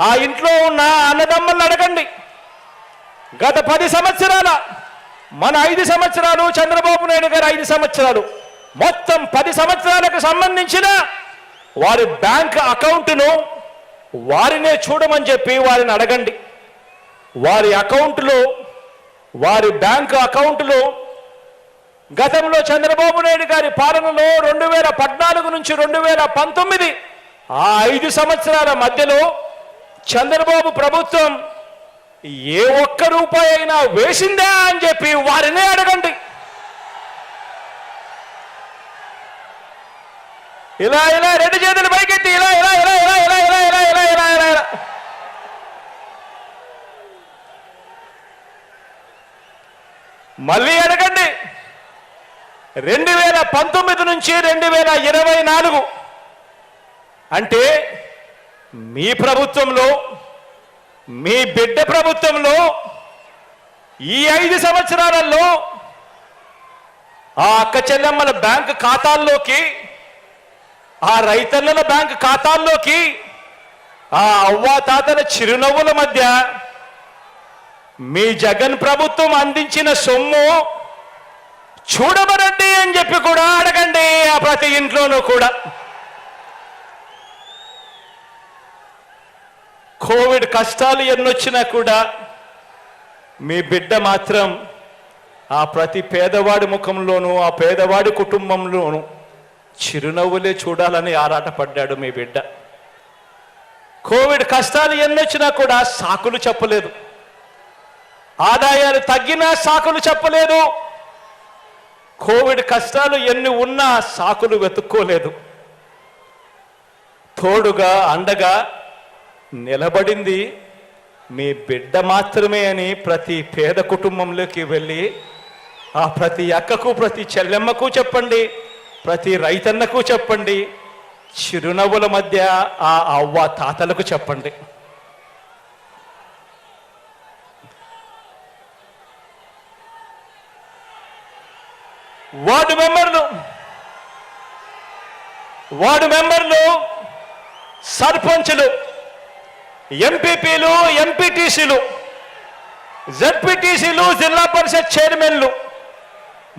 ఆ ఇంట్లో ఉన్న అన్నదమ్ములను అడగండి. గత 10 సంవత్సరాల మన 5 సంవత్సరాలు, చంద్రబాబు నాయుడు గారు 5 సంవత్సరాలు, మొత్తం 10 సంవత్సరాలకు సంబంధించిన వారి బ్యాంక్ అకౌంట్ను వారినే చూడమని చెప్పి వారిని అడగండి. వారి అకౌంట్లో, వారి బ్యాంకు అకౌంట్లో గతంలో చంద్రబాబు నాయుడు గారి పాలనలో 2014 నుంచి 2019 ఆ 5 సంవత్సరాల మధ్యలో చంద్రబాబు ప్రభుత్వం ఏ ఒక్క రూపాయి అయినా వేసిందా అని చెప్పి వారినే అడగండి. ఇలా ఇలా 2 చేతులు పైకెత్తి ఇలా ఇలా ఇలా ఇలా ఇలా ఇలా ఇలా ఇలా ఇలా ఇలా ఇలా మళ్ళీ అడగండి. 2019 నుంచి 2024 అంటే మీ ప్రభుత్వంలో, మీ బిడ్డ ప్రభుత్వంలో ఈ 5 సంవత్సరాలలో ఆ అక్క చెల్లెమ్మల బ్యాంక్ ఖాతాల్లోకి, ఆ రైతన్నల బ్యాంక్ ఖాతాల్లోకి, ఆ అవ్వాతాతల చిరునవ్వుల మధ్య మీ జగన్ ప్రభుత్వం అందించిన సొమ్ము చూడమనండి అని చెప్పి కూడా అడగండి. ఆ ప్రతి ఇంట్లోనూ కూడా కోవిడ్ కష్టాలు ఎన్నొచ్చినా కూడా మీ బిడ్డ మాత్రం ఆ ప్రతి పేదవాడి ముఖంలోనూ, ఆ పేదవాడి కుటుంబంలోనూ చిరునవ్వులే చూడాలని ఆరాటపడ్డాడు మీ బిడ్డ. కోవిడ్ కష్టాలు ఎన్నొచ్చినా కూడా సాకులు చెప్పలేదు, ఆదాయాలు తగ్గినా సాకులు చెప్పలేదు, కోవిడ్ కష్టాలు ఎన్ని ఉన్నా సాకులు వెతుక్కోలేదు. తోడుగా అండగా నిలబడింది మీ బిడ్డ మాత్రమే అని ప్రతి పేద కుటుంబంలోకి వెళ్ళి ఆ ప్రతి అక్కకు, ప్రతి చెల్లెమ్మకు చెప్పండి, ప్రతి రైతన్నకు చెప్పండి, చిరునవ్వుల మధ్య ఆ అవ్వ తాతలకు చెప్పండి. వార్డు మెంబర్లు, సర్పంచులు, ఎంపీపీలు, ఎంపీటీసీలు, జెడ్పీటీసీలు, జిల్లా పరిషత్ చైర్మన్లు,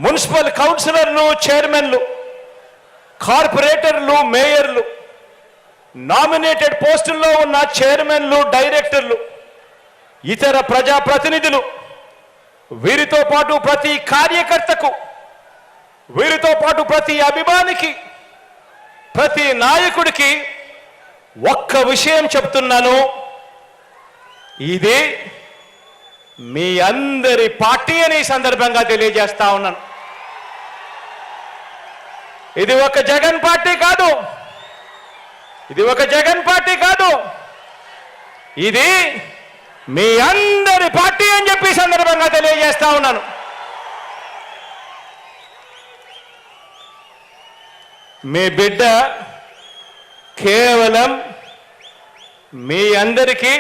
మున్సిపల్ కౌన్సిలర్లు, చైర్మన్లు, కార్పొరేటర్లు, మేయర్లు, నామినేటెడ్ పోస్టుల్లో ఉన్న చైర్మన్లు, డైరెక్టర్లు, ఇతర ప్రజాప్రతినిధులు, వీరితో పాటు ప్రతి కార్యకర్తకు, వీరితో పాటు ప్రతి అభిమానికి, ప్రతి నాయకుడికి ఒక్క విషయం చెప్తున్నాను. ఇది మీ అందరి పార్టీ అని ఈ సందర్భంగా తెలియజేస్తా ఉన్నాను. ఇది ఒక జగన్ పార్టీ కాదు, ఇది ఒక జగన్ పార్టీ కాదు, ఇది మీ అందరి పార్టీ అని చెప్పి ఈ సందర్భంగా తెలియజేస్తా ఉన్నాను. మీ బిడ్డ కేవలం మీ అందరికీ,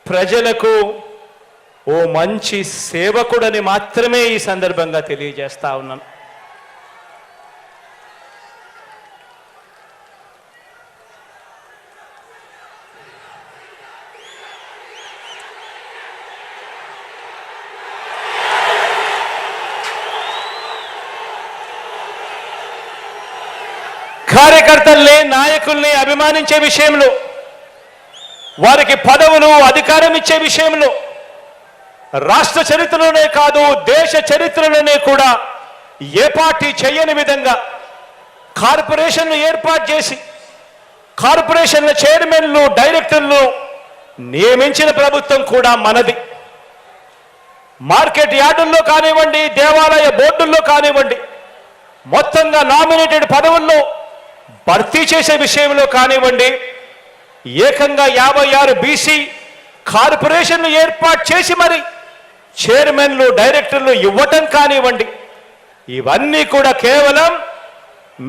ప్రజలకు ఓ మంచి సేవకుడని మాత్రమే ఈ సందర్భంగా తెలియజేస్తా ఉన్నాను. కార్యకర్తల్ని, నాయకుల్ని అభిమానించే విషయంలో, వారికి పదవులు, అధికారం ఇచ్చే విషయంలో రాష్ట్ర చరిత్రలోనే కాదు దేశ చరిత్రలోనే కూడా ఏ పార్టీ చేయని విధంగా కార్పొరేషన్లు ఏర్పాటు చేసి కార్పొరేషన్ల చైర్మన్లు, డైరెక్టర్లు నియమించిన ప్రభుత్వం కూడా మనది. మార్కెట్ యార్డుల్లో కానివ్వండి, దేవాలయ బోర్డుల్లో కానివ్వండి, మొత్తంగా నామినేటెడ్ పదవుల్లో భర్తీ చేసే విషయంలో కానివ్వండి, ఏకంగా 56 బీసీ కార్పొరేషన్లు ఏర్పాటు చేసి మరి చైర్మన్లు, డైరెక్టర్లు ఇవ్వటం కానివ్వండి, ఇవన్నీ కూడా కేవలం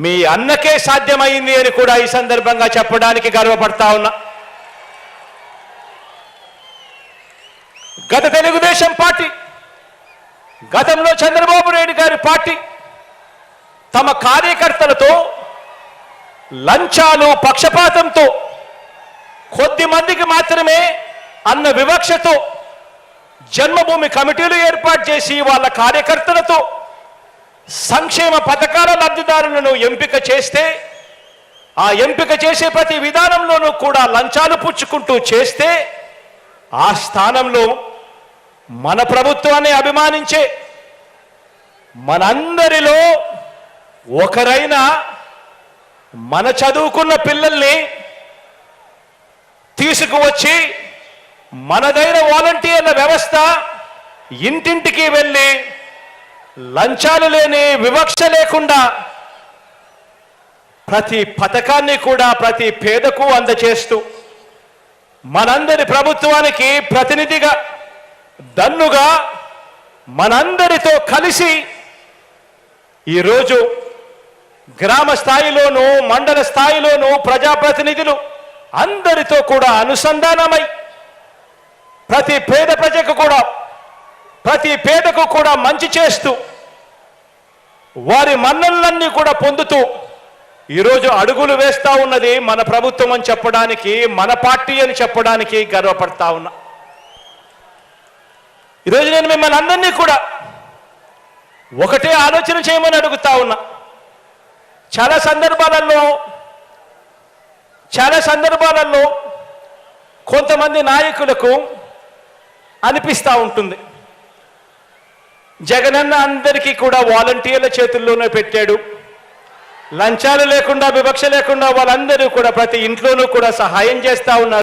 మీ అన్నకే సాధ్యమైంది అని కూడా ఈ సందర్భంగా చెప్పడానికి గర్వపడతా ఉన్నా. గత తెలుగుదేశం పార్టీ, గతంలో చంద్రబాబు నాయుడు గారి పార్టీ తమ కార్యకర్తలతో లంచాలు, పక్షపాతంతో కొద్ది మందికి మాత్రమే అన్న వివక్షతో జన్మభూమి కమిటీలు ఏర్పాటు చేసి వాళ్ళ కార్యకర్తలతో సంక్షేమ పథకాల లబ్ధిదారులను ఎంపిక చేస్తే ఆ ఎంపిక చేసే ప్రతి విధానంలోనూ కూడా లంచాలు పుచ్చుకుంటూ చేస్తే ఆ స్థానంలో మన ప్రభుత్వాన్ని అభిమానించే మనందరిలో ఒకరైన మన చదువుకున్న పిల్లల్ని తీసుకువచ్చి మనదైన వాలంటీర్ల వ్యవస్థ ఇంటింటికి వెళ్ళి లంచాలు లేని వివక్ష లేకుండా ప్రతి పథకాన్ని కూడా ప్రతి పేదకు అందజేస్తూ మనందరి ప్రభుత్వానికి ప్రతినిధిగా దన్నుగా మనందరితో కలిసి ఈరోజు గ్రామ స్థాయిలోనూ మండల స్థాయిలోనూ ప్రజాప్రతినిధులు అందరితో కూడా అనుసంధానమై ప్రతి పేదకు కూడా మంచి చేస్తూ వారి మన్ననలన్నీ కూడా పొందుతూ ఈరోజు అడుగులు వేస్తా ఉన్నది మన ప్రభుత్వం అని చెప్పడానికి, మన పార్టీ అని చెప్పడానికి గర్వపడతా ఉన్నా. ఈరోజు నేను మిమ్మల్ని అందరినీ కూడా ఒకటే ఆలోచన చేయమని అడుగుతా ఉన్నా. చాలా సందర్భాలలో కొంతమంది నాయకులకు అనిపిస్తూ ఉంటుంది, జగనన్న అందరికీ కూడా వాలంటీర్ల చేతుల్లోనే పెట్టాడు, లంచాలు లేకుండా వివక్ష లేకుండా వాళ్ళందరూ కూడా ప్రతి ఇంట్లోనూ కూడా సహాయం చేస్తూ ఉన్నారు.